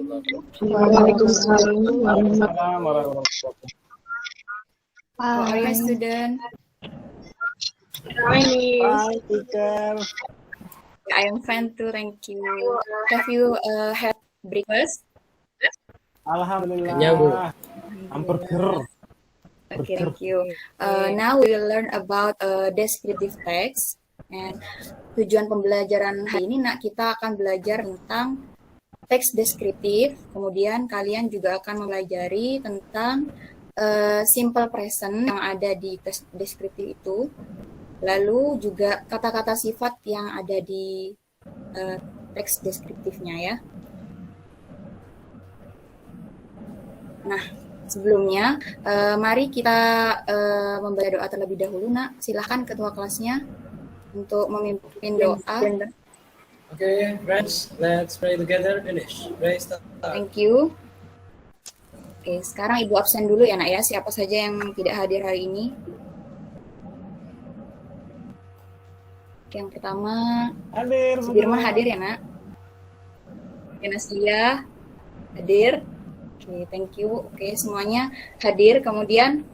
Waalaikumsalam. Waalaikumsalam warahmatullahi wabarakatuh. How are you, student? Hi, Miss. Hai, teacher. I am fine too, thank you. Have you had breakfast? Alhamdulillah. Kenyang, Bu. Hamburger. Okay, thank you. Now we will learn about descriptive text. And tujuan pembelajaran hari ini, kita akan belajar tentang teks deskriptif. Kemudian kalian juga akan mempelajari tentang simple present yang ada di teks deskriptif itu. Lalu juga kata-kata sifat yang ada di teks deskriptifnya ya. Nah, sebelumnya mari kita membaca doa terlebih dahulu, Nak. Silahkan ketua kelasnya untuk memimpin doa. Okay, friends, let's pray together. Finish. Pray start. Thank you. Oke, sekarang Ibu absen dulu ya, Nak ya. Siapa saja yang tidak hadir hari ini? Oke, yang pertama, Hadir. Sudirman hadir ya, Nak? Oke, Naslia hadir. Oke, thank you. Oke, semuanya hadir. Kemudian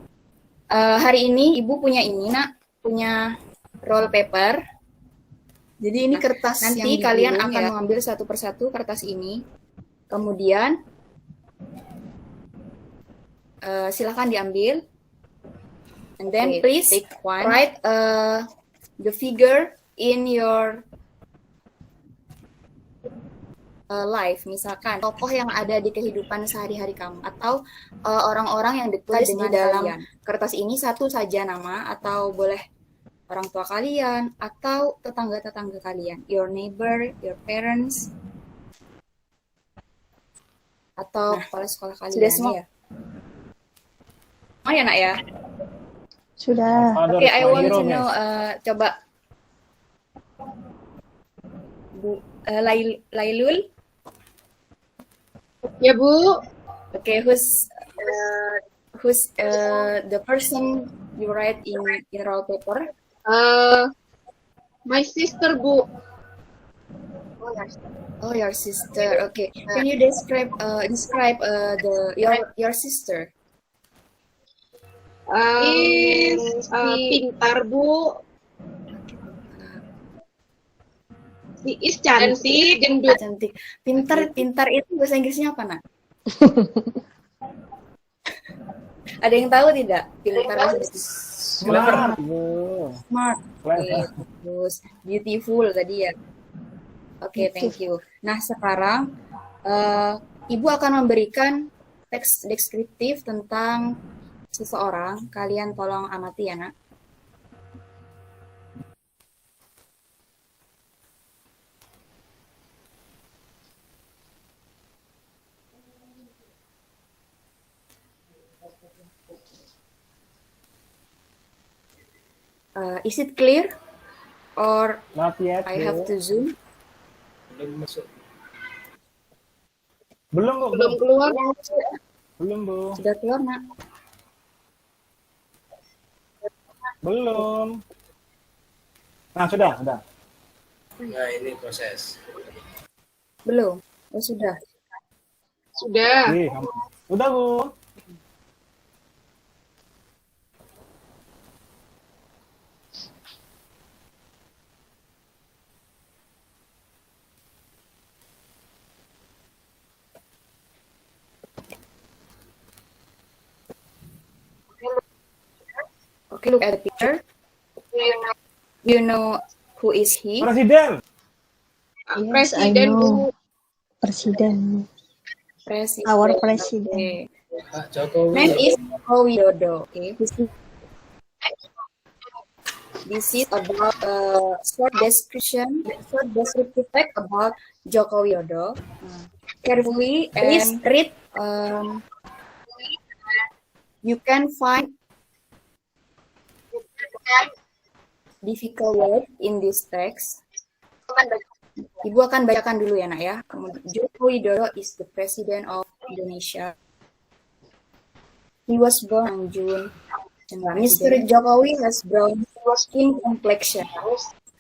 hari ini Ibu punya ini, Nak. Punya roll paper. Jadi ini kertas nanti yang kalian akan mengambil satu persatu kertas ini. Kemudian silakan diambil. And then please write the figure in your life. Misalkan tokoh yang ada di kehidupan sehari-hari kamu atau orang-orang yang dekat dengan dalam kertas ini satu saja nama, atau boleh orang tua kalian atau tetangga-tetangga kalian, your neighbor, your parents, atau kepala sekolah kalian. Sudah semua ya? Oh ya, Nak ya? Sudah. Oke, I want to know, coba Bu Lailul. Ya, Bu. Oke, who's the person you write in roll paper? My sister, Bu. Oh, your sister. Okay. Can you describe your sister? Pintar, Bu. Si Is cantik, gendut. Cantik. Pintar itu bahasa Inggrisnya apa, Nak? Ada yang tahu tidak? Pintar bahasa Inggris. Smart. Smart. Okay, terus beautiful tadi ya. Oke, thank you. Nah, sekarang Ibu akan memberikan teks deskriptif tentang seseorang. Kalian tolong amati ya, Nak. Is it clear? Or Not yet, I have to zoom? Belum masuk. Belum, Bu. Belum keluar. Belum, Bu. Sudah keluar, Nak? Belum. Nah, sudah. Nah, ini proses. Belum? Oh, sudah. Sudah. Udah, Bu. Okay, look at the picture. You know who is he? Presiden. Presiden, Bu. Presiden. President. Our president. Okay. Pak Jokowi. Name is Joko Widodo. Okay. This is about short descriptive text about Joko Widodo. Carefully and read. You can find difficult word in this text. Ibu akan bacakan dulu ya, Nak ya. Joko Widodo is the president of Indonesia. He was born in June. Mr. Jokowi has brown skin complexion.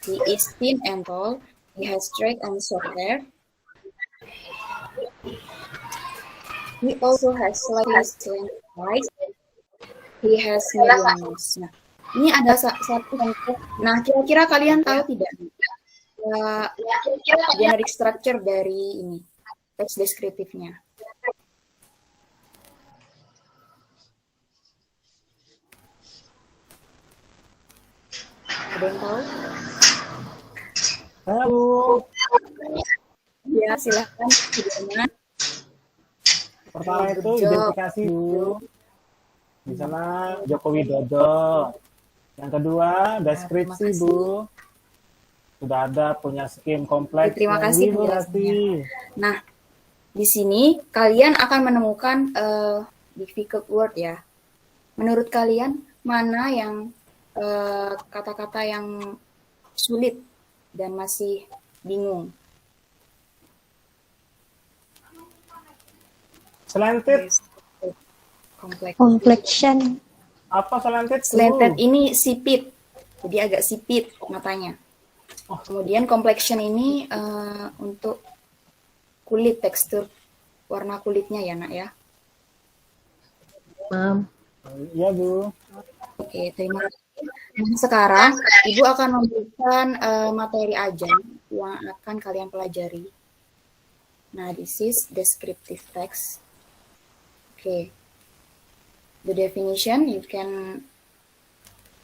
He is thin and tall. He has straight and short hair. He also has slightly slanted eyes. He has medium nose. Nah, ini ada satu contoh. Nah, kira-kira kalian tahu tidak generic structure dari ini teks deskriptifnya? Ada yang tahu? Halo. Ya, silahkan. Gimana? Pertama itu identifikasi Bu. Misalnya Joko Widodo. Yang kedua deskripsi Bu. Sudah ada punya skim kompleks. Terima kasih Bu. Nah, di sini kalian akan menemukan difficult word ya. Menurut kalian mana yang kata-kata yang sulit dan masih bingung? Slanted. Complexion. Apa slanted? Slanted ini sipit, jadi agak sipit matanya. Kemudian complexion ini untuk kulit, tekstur warna kulitnya ya nak ya. Iya Bu. Oke, terima kasih. Nah, sekarang Ibu akan memberikan materi ajar yang akan kalian pelajari. Nah, this is descriptive text. Okay. The definition, you can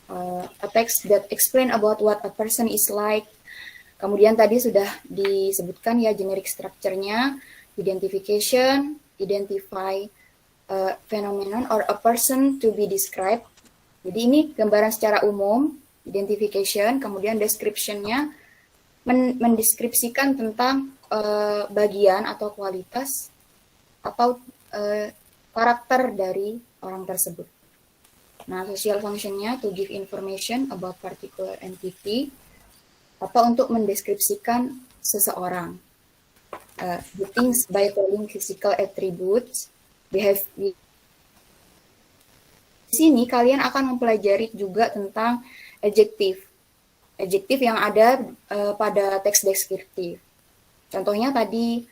a text that explain about what a person is like. Kemudian tadi sudah disebutkan ya generic structure-nya, identification, identify a phenomenon or a person to be described. Jadi ini gambaran secara umum, identification, kemudian description-nya mendeskripsikan tentang bagian atau kualitas atau karakter dari orang tersebut. Nah, social function-nya to give information about particular entity atau untuk mendeskripsikan seseorang. The things by calling physical attributes, behavior. Di sini kalian akan mempelajari juga tentang adjektif. Adjektif yang ada pada teks deskriptif. Contohnya tadi,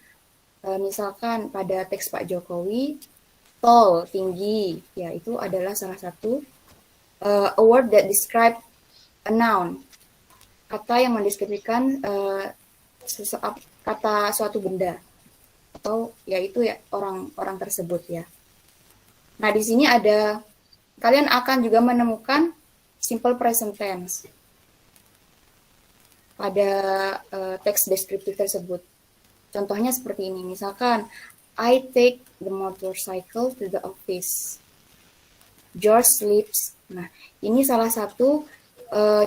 misalkan pada teks Pak Jokowi, tall, tinggi, ya itu adalah salah satu a word that describe a noun, kata yang mendeskripsikan kata suatu benda atau yaitu ya orang tersebut ya. Nah di sini ada kalian akan juga menemukan simple present tense pada teks deskriptif tersebut. Contohnya seperti ini, misalkan I take the motorcycle to the office. George sleeps. Nah, ini salah satu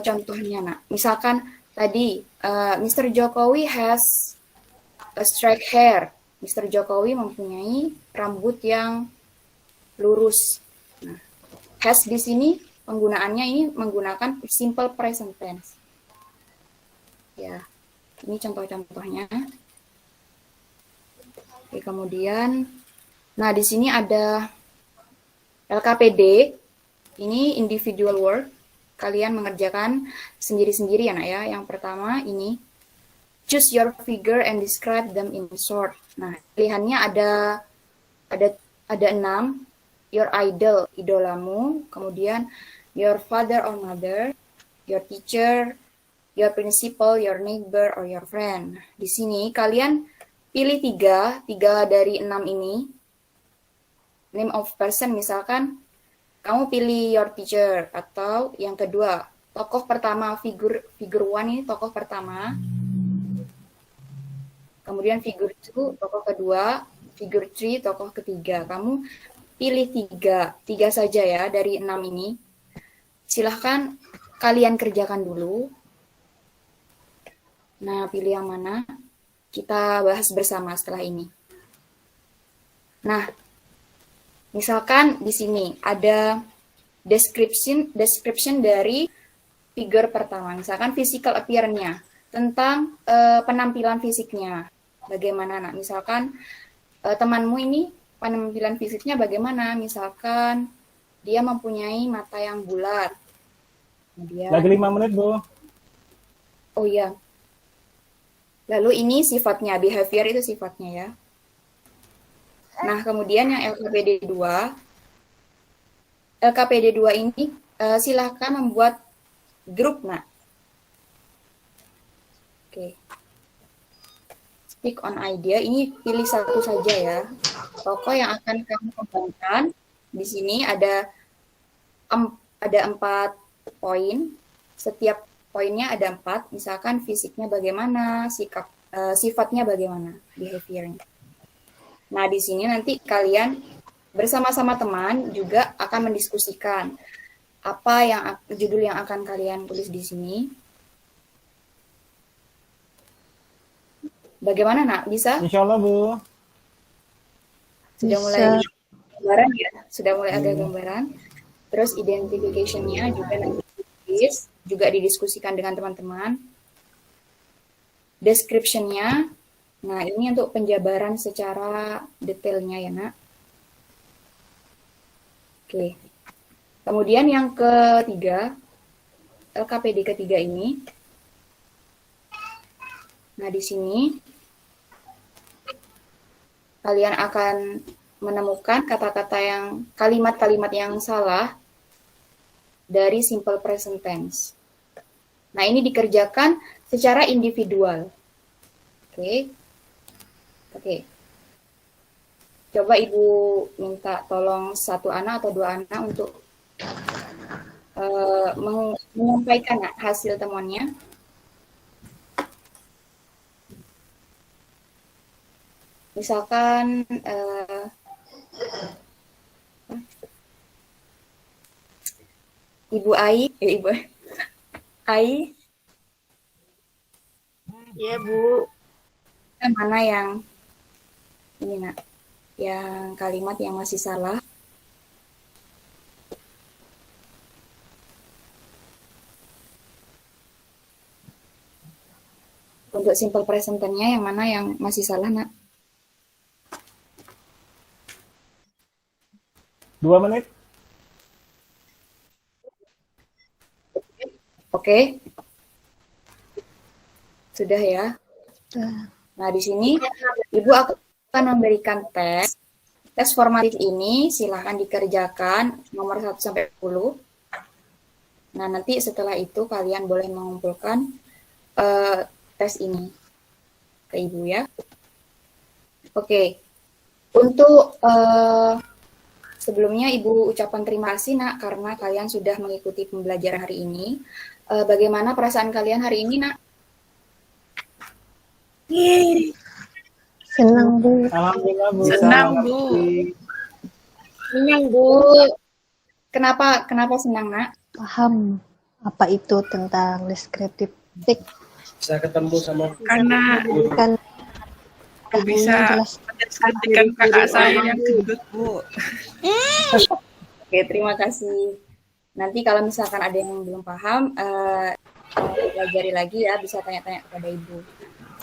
contohnya, nak. Misalkan tadi, Mr. Jokowi has a straight hair. Mr. Jokowi mempunyai rambut yang lurus. Nah, has di sini penggunaannya ini menggunakan simple present tense. Ya, ini contoh-contohnya. Oke, kemudian, nah di sini ada LKPD, ini individual work, kalian mengerjakan sendiri-sendiri ya nak ya. Yang pertama ini, choose your figure and describe them in short. Nah, pilihannya ada 6, your idol, idolamu, kemudian your father or mother, your teacher, your principal, your neighbor, or your friend. Di sini kalian pilih 3 dari 6 ini. Name of person, misalkan kamu pilih your teacher, atau yang kedua, tokoh pertama, figure 1 ini tokoh pertama. Kemudian figure 2, tokoh kedua, figure 3, tokoh ketiga. Kamu pilih 3 saja ya dari 6 ini. Silahkan kalian kerjakan dulu. Nah, pilih yang mana? Kita bahas bersama setelah ini. Nah, misalkan di sini ada description dari figure pertama. Misalkan physical appearance-nya, tentang penampilan fisiknya. Bagaimana, nak? Misalkan temanmu ini penampilan fisiknya bagaimana? Misalkan dia mempunyai mata yang bulat. Kemudian, Lagi 5 menit, Bu. oh iya. Lalu ini sifatnya, behavior itu sifatnya ya. Nah, kemudian yang LKPD 2 ini silahkan membuat grup, Nak. Oke. Speak on idea, ini pilih satu saja ya. Tokoh yang akan kamu kembangkan. Di sini ada 4 poin. Setiap poinnya ada 4. Misalkan fisiknya bagaimana, sifatnya bagaimana, behaviornya. Nah, di sini nanti kalian bersama-sama teman juga akan mendiskusikan apa yang judul yang akan kalian tulis di sini. Bagaimana, Nak? Bisa? Insya Allah, Bu. Sudah Bisa. mulai gambaran ya? Sudah mulai ada gambaran. Terus identification-nya juga nanti ditulis, juga didiskusikan dengan teman-teman. Description-nya, nah ini untuk penjabaran secara detailnya ya, Nak. Oke. Kemudian yang ketiga, LKPD ketiga ini. Nah, di sini kalian akan menemukan kalimat-kalimat yang salah dari simple present tense. Nah, ini dikerjakan secara individual. Oke. Coba Ibu minta tolong 1 anak atau 2 anak untuk menyampaikan hasil temuannya. Misalkan Ibu Ai, Ibu Ai, Ya, Bu. mana yang ini, Nak? Yang kalimat yang masih salah. Untuk simple present tense-nya yang mana yang masih salah, Nak? 2 menit. Oke. Sudah ya. Sudah. Nah, di sini Ibu akan memberikan tes. Tes formatif ini silahkan dikerjakan nomor 1 sampai 10. Nah, nanti setelah itu kalian boleh mengumpulkan tes ini ke Ibu ya. Oke. Untuk sebelumnya Ibu ucapkan terima kasih, Nak, karena kalian sudah mengikuti pembelajaran hari ini. Bagaimana perasaan kalian hari ini, Nak? Senang, Bu. Alhamdulillah, Bu. Senang, Bu. Senang, Bu. Kenapa senang, Nak? Paham apa itu tentang deskriptif text. Bisa ketemu sama Karena Kan aku bisa jelas. mendeskripsikan kakak saya yang gendut, Bu. Oke, terima kasih. Nanti kalau misalkan ada yang belum paham, pelajari lagi ya, bisa tanya-tanya kepada Ibu.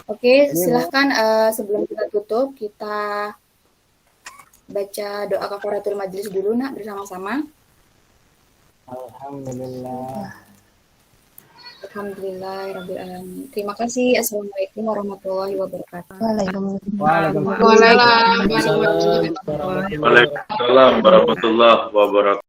Oke, silahkan sebelum kita tutup, kita baca doa kafaratul majelis dulu, Nak, bersama-sama. Alhamdulillah. Alhamdulillahirabbil alamin. Terima kasih. Assalamualaikum warahmatullahi wabarakatuh. Waalaikumsalam. Waalaikumsalam warahmatullahi wabarakatuh. Waalaikumsalam warahmatullahi wabarakatuh.